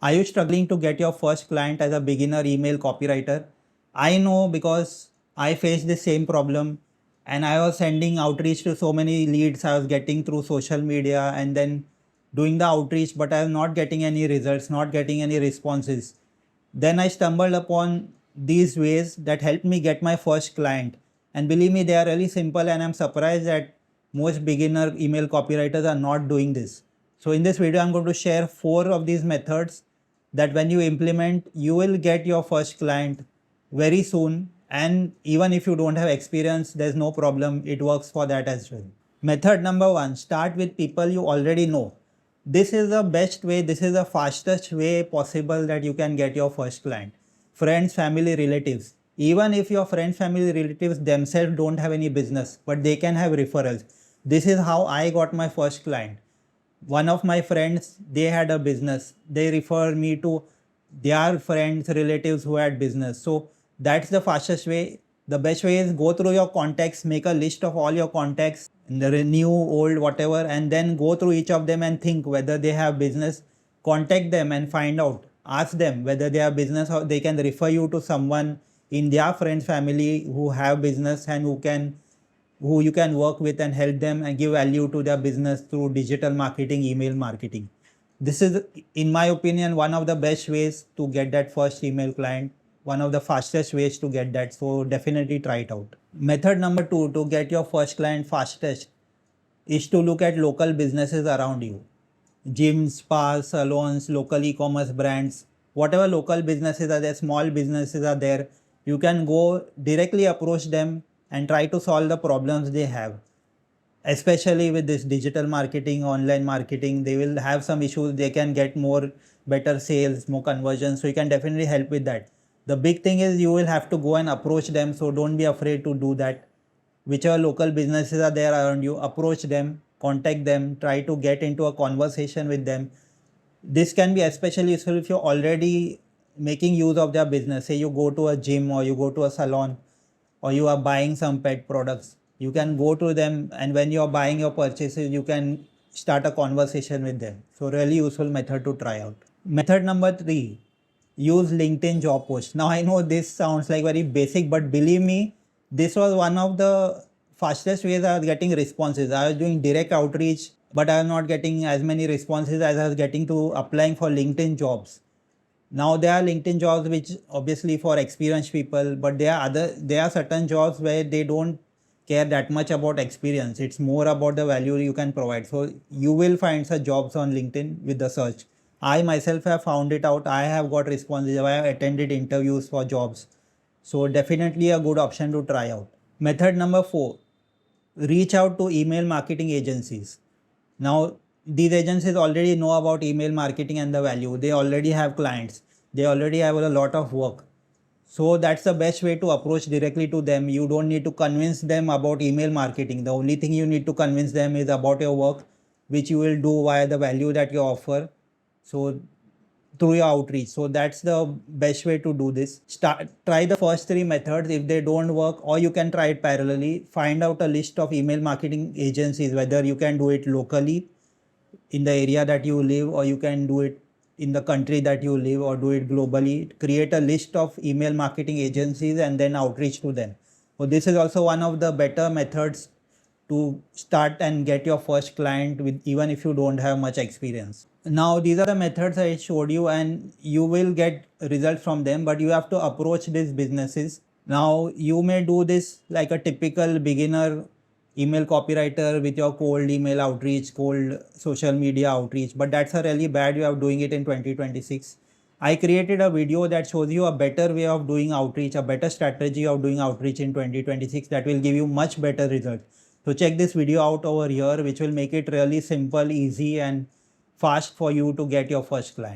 Are you struggling to get your first client as a beginner email copywriter? I know because I faced the same problem and I was sending outreach to so many leads I was getting through social media and then doing the outreach, but I was not getting any results, not getting any responses. Then I stumbled upon these ways that helped me get my first client. And believe me, they are really simple, and I'm surprised that most beginner email copywriters are not doing this. So in this video, I'm going to share 4 of these methods that when you implement, you will get your first client very soon. And even if you don't have experience, there's no problem. It works for that as well. Method number 1, start with people you already know. This is the best way, this is the fastest way possible that you can get your first client. Friends, family, relatives. Even if your friends, family, relatives themselves don't have any business, but they can have referrals. This is how I got my first client. One of my friends, they had a business. They refer me to their friends, relatives who had business. So that's the fastest way. The best way is go through your contacts, make a list of all your contacts, the new, old, whatever, and then go through each of them and think whether they have business. Contact them and find out. Ask them whether they have business or they can refer you to someone in their friends, family who have business and who you can work with and help them and give value to their business through digital marketing, email marketing. This is, in my opinion, one of the best ways to get that first email client, one of the fastest ways to get that. So definitely try it out. Method number 2 to get your first client fastest is to look at local businesses around you. Gyms, spas, salons, local e-commerce brands, whatever local businesses are there, small businesses are there, you can go directly approach them and try to solve the problems they have. Especially with this digital marketing, online marketing, they will have some issues. They can get better sales, more conversions. So you can definitely help with that. The big thing is you will have to go and approach them. So don't be afraid to do that. Whichever local businesses are there around you, approach them, contact them, try to get into a conversation with them. This can be especially useful if you're already making use of their business. Say you go to a gym or you go to a salon or you are buying some pet products. You can go to them, and when you're buying your purchases, you can start a conversation with them. So really useful method to try out. Method number 3, use LinkedIn job posts. Now I know this sounds like very basic, but believe me, this was one of the fastest ways I was getting responses. I was doing direct outreach, but I was not getting as many responses as I was getting to applying for LinkedIn jobs. Now there are LinkedIn jobs which obviously for experienced people, but there are certain jobs where they don't care that much about experience. It's more about the value you can provide. So you will find such jobs on LinkedIn with the search. I myself have found it out. I have got responses. I have attended interviews for jobs. So definitely a good option to try out. Method number 4, reach out to email marketing agencies. Now, these agencies already know about email marketing and the value. They already have clients. They already have a lot of work. So that's the best way to approach directly to them. You don't need to convince them about email marketing. The only thing you need to convince them is about your work, which you will do via the value that you offer. So through your outreach. So that's the best way to do this. Try the first 3 methods. If they don't work, or you can try it parallelly, find out a list of email marketing agencies, whether you can do it locally in the area that you live, or you can do it in the country that you live, or do it globally. Create a list of email marketing agencies and then outreach to them. So this is also one of the better methods to start and get your first client with, even if you don't have much experience. Now these are the methods I showed you, and you will get results from them, but you have to approach these businesses. Now you may do this like a typical beginner email copywriter with your cold email outreach, cold social media outreach, but that's a really bad way of doing it in 2026. I created a video that shows you a better way of doing outreach, a better strategy of doing outreach in 2026 that will give you much better results. So check this video out over here, which will make it really simple, easy and fast for you to get your first client.